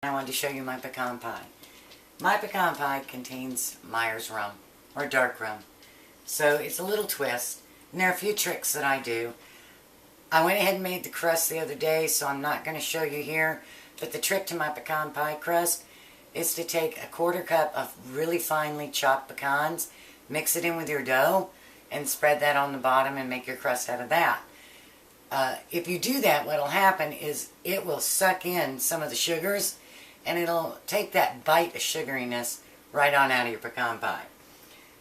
I wanted to show you my pecan pie. My pecan pie contains Myers rum, or dark rum. So it's a little twist, and there are a few tricks that I do. I went ahead and made the crust the other day, so I'm not going to show you here, but the trick to my pecan pie crust is to take a 1/4 cup of really finely chopped pecans, mix it in with your dough, and spread that on the bottom and make your crust out of that. If you do that, what will happen is it will suck in some of the sugars, and it'll take that bite of sugariness right on out of your pecan pie.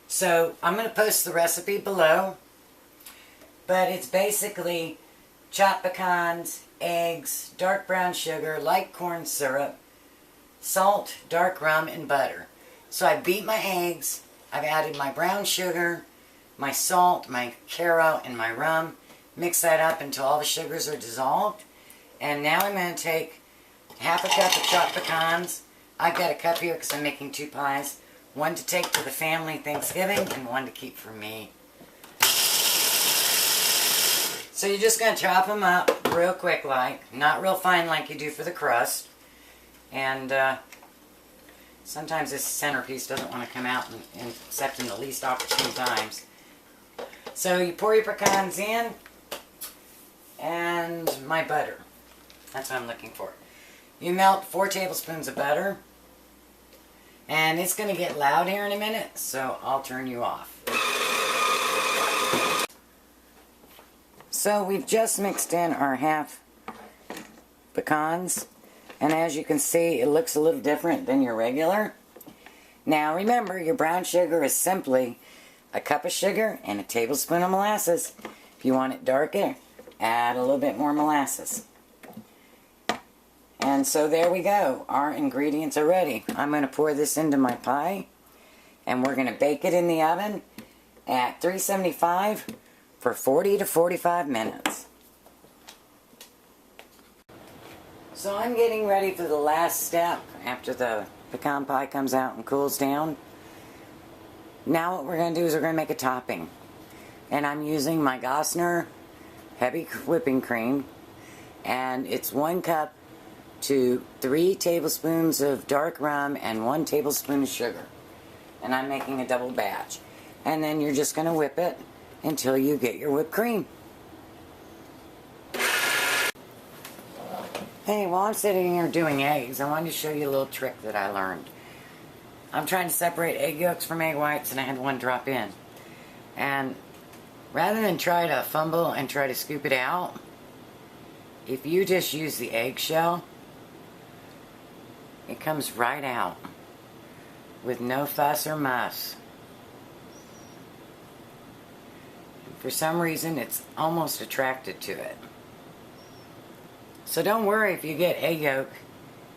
So I'm going to post the recipe below, but it's basically chopped pecans, eggs, dark brown sugar, light corn syrup, salt, dark rum, and butter. So I beat my eggs, I've added my brown sugar, my salt, my caro, and my rum. Mix that up until all the sugars are dissolved. And now I'm going to take 1/2 cup of chopped pecans. I've got a cup here because I'm making 2 pies. One to take to the family Thanksgiving and one to keep for me. So you're just going to chop them up real quick like, not real fine like you do for the crust. And sometimes this centerpiece doesn't want to come out except in the least opportune times. So you pour your pecans in, and my butter. That's what I'm looking for. You melt 4 tablespoons of butter, and it's going to get loud here in a minute, so I'll turn you off. So we've just mixed in our 1/2 pecans, and as you can see, it looks a little different than your regular. Now remember, your brown sugar is simply a cup of sugar and a tablespoon of molasses. If you want it darker, add a little bit more molasses. And so there we go. Our ingredients are ready. I'm going to pour this into my pie, and we're going to bake it in the oven at 375 for 40 to 45 minutes. So I'm getting ready for the last step after the pecan pie comes out and cools down. Now what we're going to do is we're going to make a topping. And I'm using my Gossner heavy whipping cream, and it's 1 cup to 3 tablespoons of dark rum and 1 tablespoon of sugar. And I'm making a double batch. And then you're just going to whip it until you get your whipped cream. Hey, while I'm sitting here doing eggs, I wanted to show you a little trick that I learned. I'm trying to separate egg yolks from egg whites, and I had one drop in. And rather than try to fumble and try to scoop it out, if you just use the eggshell, it comes right out with no fuss or muss. For some reason, it's almost attracted to it. So don't worry if you get egg yolk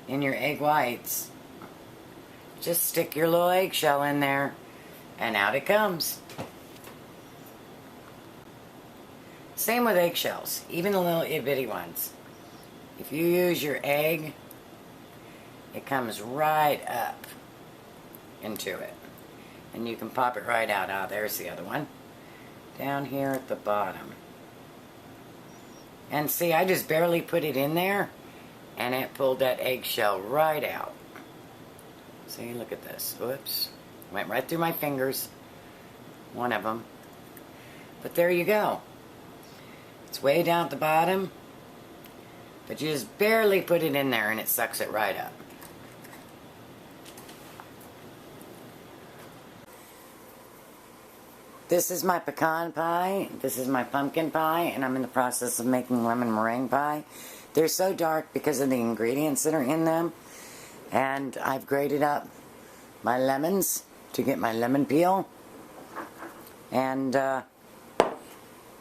in your egg whites. Just stick your little eggshell in there, and out it comes. Same with eggshells, even the little itty-bitty ones. If you use your egg, it comes right up into it. And you can pop it right out. Ah, there's the other one. Down here at the bottom. And see, I just barely put it in there, and it pulled that eggshell right out. See, look at this. Whoops. Went right through my fingers. One of them. But there you go. It's way down at the bottom, but you just barely put it in there and it sucks it right up. This is my pecan pie, this is my pumpkin pie, and I'm in the process of making lemon meringue pie. They're so dark because of the ingredients that are in them, and I've grated up my lemons to get my lemon peel, and I've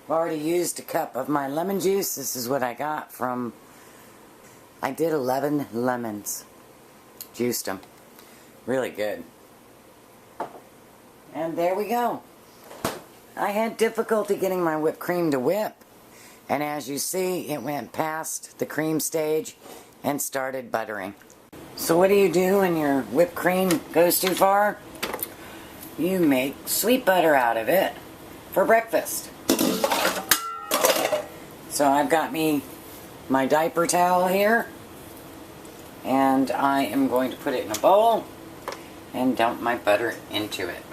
already used a cup of my lemon juice. This is what I got from, I did 11 lemons, juiced them, really good. And there we go. I had difficulty getting my whipped cream to whip, and as you see, it went past the cream stage and started buttering. So what do you do when your whipped cream goes too far? You make sweet butter out of it for breakfast. So I've got me my diaper towel here, And I am going to put it in a bowl and dump my butter into it.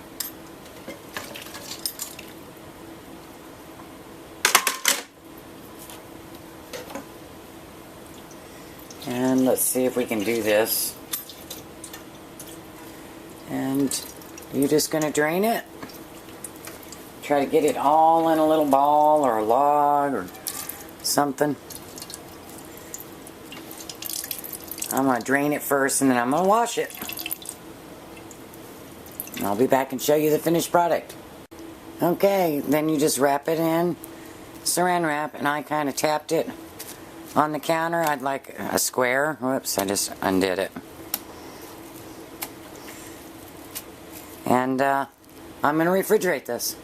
And let's see if we can do this. And you're just going to drain it. Try to get it all in a little ball or a log or something. I'm going to drain it first and then I'm going to wash it. And I'll be back and show you the finished product. Okay, then you just wrap it in saran wrap, and I kind of tapped it on the counter. I'd like a square. Whoops, I just undid it. And I'm going to refrigerate this.